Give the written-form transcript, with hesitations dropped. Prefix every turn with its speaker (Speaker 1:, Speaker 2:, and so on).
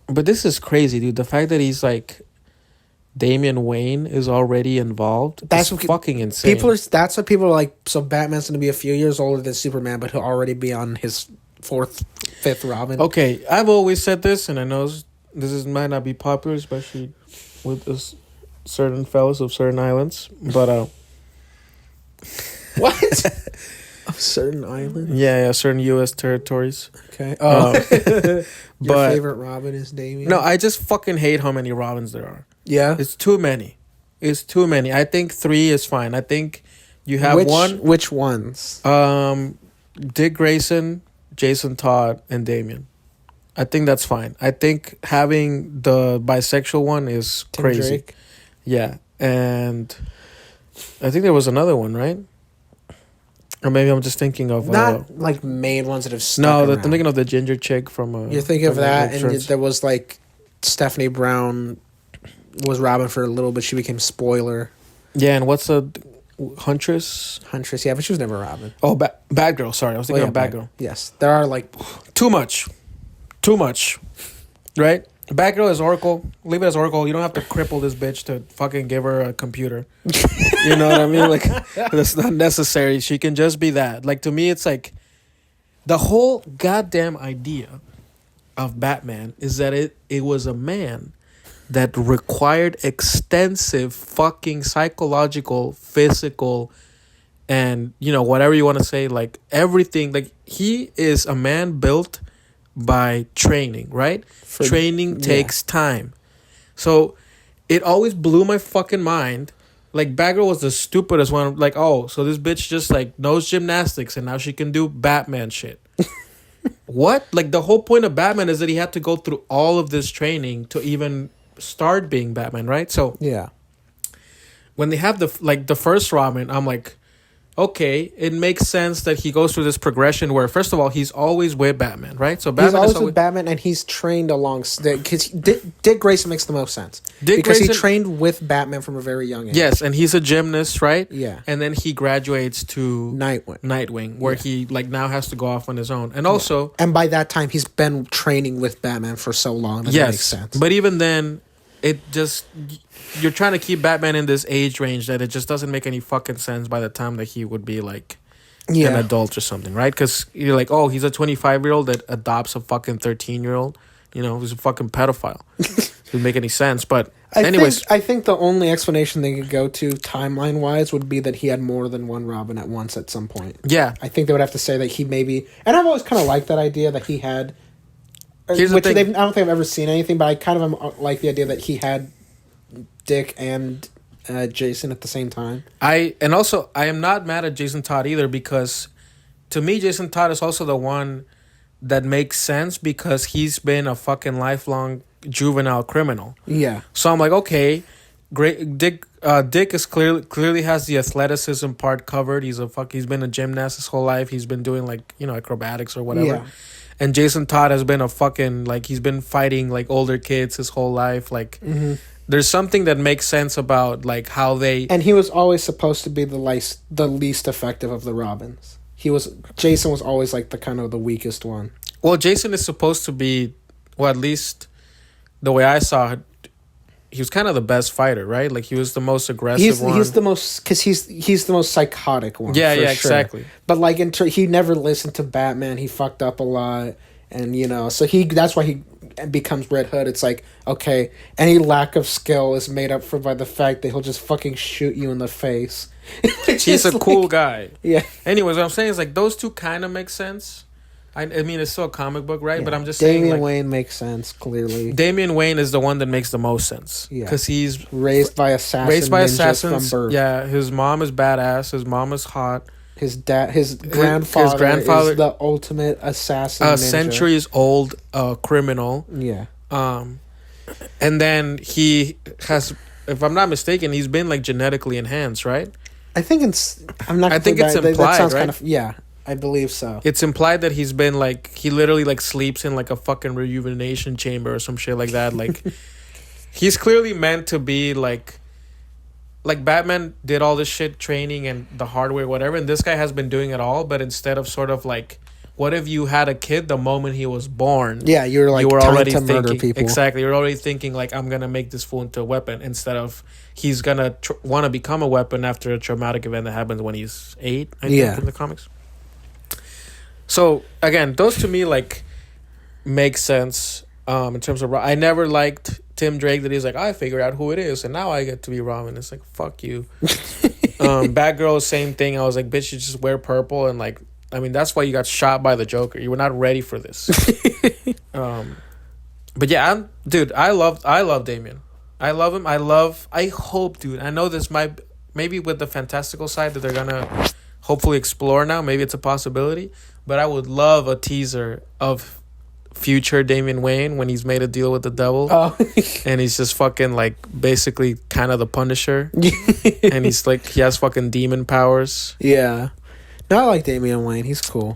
Speaker 1: But this is crazy, dude. The fact that he's like Damian Wayne is already involved.
Speaker 2: That's
Speaker 1: That's
Speaker 2: what
Speaker 1: fucking insane.
Speaker 2: people are. That's what people are like. So Batman's gonna be a few years older than Superman, but he'll already be on his fifth Robin.
Speaker 1: Okay, I've always said this, and I know might not be popular, especially with this certain fellas of certain islands. But
Speaker 2: What? A certain island.
Speaker 1: yeah, certain U.S. territories.
Speaker 2: Okay. Oh, your
Speaker 1: But
Speaker 2: favorite Robin is Damian.
Speaker 1: no, I just fucking hate how many Robins there are.
Speaker 2: Yeah.
Speaker 1: It's too many. It's too many. I think 3 is fine. I think you have one.
Speaker 2: Which ones?
Speaker 1: Dick Grayson, Jason Todd, and Damien. I think that's fine. I think having the bisexual one is
Speaker 2: Tim
Speaker 1: crazy.
Speaker 2: Drake?
Speaker 1: Yeah, and I think there was another one, right? Or maybe I'm just thinking of
Speaker 2: Not like main ones that have stuck
Speaker 1: no.
Speaker 2: around.
Speaker 1: I'm thinking of the ginger chick from.
Speaker 2: You're thinking of
Speaker 1: from
Speaker 2: that,
Speaker 1: Game of
Speaker 2: and
Speaker 1: Thrones.
Speaker 2: there was like Stephanie Brown was Robin for a little bit. She became Spoiler
Speaker 1: Yeah, and what's the Huntress?
Speaker 2: Huntress. Yeah, but she was never Robin.
Speaker 1: Oh, Batgirl. Sorry, I was thinking of Batgirl.
Speaker 2: Yes, there are like
Speaker 1: Too much, right? Batgirl is Oracle. Leave it as Oracle. You don't have to cripple this bitch to fucking give her a computer. You know what I mean? Like, that's not necessary. She can just be that. Like, to me, it's like the whole goddamn idea of Batman is that it was a man that required extensive fucking psychological, physical, and, you know, whatever you want to say, like, everything. Like, he is a man built by training, right? Training takes time. So it always blew my fucking mind. Like, Batgirl was the stupidest one. Like, oh, so this bitch just like knows gymnastics and now she can do Batman shit. What? Like, the whole point of Batman is that he had to go through all of this training to even start being Batman, right? So
Speaker 2: yeah.
Speaker 1: when they have the first Robin, I'm like, okay, it makes sense that he goes through this progression where, first of all, he's always with Batman, right? So Batman
Speaker 2: He's always
Speaker 1: is
Speaker 2: with Batman, and he's trained because Dick Grayson makes the most sense.
Speaker 1: Dick
Speaker 2: because
Speaker 1: Grayson,
Speaker 2: he trained with Batman from a very young age.
Speaker 1: yes, and he's a gymnast, right?
Speaker 2: Yeah.
Speaker 1: And then he graduates to Nightwing, where he like now has to go off on his own, and also,
Speaker 2: and by that time he's been training with Batman for so long that it makes sense.
Speaker 1: But even then, it just you're trying to keep Batman in this age range that it just doesn't make any fucking sense by the time that he would be like an adult or something, right? Because you're like, oh, he's a 25-year-old that adopts a fucking 13-year-old. You know, he's a fucking pedophile. It doesn't make any sense. But
Speaker 2: I think the only explanation they could go to timeline wise would be that he had more than one Robin at once at some point.
Speaker 1: Yeah,
Speaker 2: I think they would have to say that he maybe, and I've always kind of liked that idea that he had.
Speaker 1: Here's the thing.
Speaker 2: I don't think I've ever seen anything, but I kind of like the idea that he had Dick and Jason at the same time.
Speaker 1: I am not mad at Jason Todd either, because to me Jason Todd is also the one that makes sense because he's been a fucking lifelong juvenile criminal.
Speaker 2: Yeah.
Speaker 1: So I'm like, okay, great. Dick is clearly has the athleticism part covered. He's been a gymnast his whole life. He's been doing like, you know, acrobatics or whatever.
Speaker 2: Yeah.
Speaker 1: And Jason Todd has been a fucking like he's been fighting like older kids his whole life. Like, there's something that makes sense about like how they.
Speaker 2: And he was always supposed to be the least effective of the Robins. Jason was always like the kind of the weakest one.
Speaker 1: Well, Jason is supposed to be, well, at least the way I saw it, he was kind of the best fighter, right? Like, he was the most aggressive one.
Speaker 2: He's the most, because he's the most psychotic one.
Speaker 1: Yeah,
Speaker 2: for sure.
Speaker 1: exactly.
Speaker 2: But like he never listened to Batman. He fucked up a lot, and you know, so that's why he becomes Red Hood. It's like, okay, any lack of skill is made up for by the fact that he'll just fucking shoot you in the face.
Speaker 1: He's a cool guy.
Speaker 2: Yeah.
Speaker 1: Anyways, what I'm saying is like those two kind of make sense. I mean, it's still a comic book, right?
Speaker 2: Yeah.
Speaker 1: But I'm just saying,
Speaker 2: Damian
Speaker 1: like,
Speaker 2: Wayne makes sense, clearly.
Speaker 1: Damian Wayne is the one that makes the most sense.
Speaker 2: Yeah.
Speaker 1: Because he's
Speaker 2: raised by assassins from birth.
Speaker 1: Yeah, his mom is badass. His mom is hot.
Speaker 2: His grandfather is the ultimate assassin.
Speaker 1: A centuries-old criminal.
Speaker 2: Yeah.
Speaker 1: And then he has, if I'm not mistaken, he's been like genetically enhanced, right?
Speaker 2: I think it's. I'm not.
Speaker 1: I think it's implied,
Speaker 2: that sounds
Speaker 1: right?
Speaker 2: kind of, yeah, I believe so.
Speaker 1: It's implied that he's been like, he literally like sleeps in like a fucking rejuvenation chamber or some shit like that. Like, he's clearly meant to be like Batman did all this shit training and the hardware, whatever, and this guy has been doing it all, but instead of sort of like what if you had a kid the moment he was born?
Speaker 2: Yeah, you were like
Speaker 1: you were
Speaker 2: trying
Speaker 1: already
Speaker 2: to murder
Speaker 1: thinking
Speaker 2: people.
Speaker 1: exactly. You're already thinking like I'm gonna make this fool into a weapon instead of he's gonna want to become a weapon after a traumatic event that happens when he's 8. I think in the comics. So again, those to me like make sense. In terms of I never liked Tim Drake that he's like I figured out who it is and now I get to be Robin. It's like fuck you. Batgirl same thing. I was like bitch you just wear purple and like I mean that's why you got shot by the Joker. You were not ready for this. But yeah, I love Damian. I love him. I hope, dude. I know this might maybe with the fantastical side that they're gonna hopefully explore now. Maybe it's a possibility. But I would love a teaser of future Damian Wayne when he's made a deal with the devil.
Speaker 2: Oh.
Speaker 1: And he's just fucking like basically kind of the Punisher. And he's like he has fucking demon powers.
Speaker 2: Yeah. No, I like Damian Wayne. He's cool.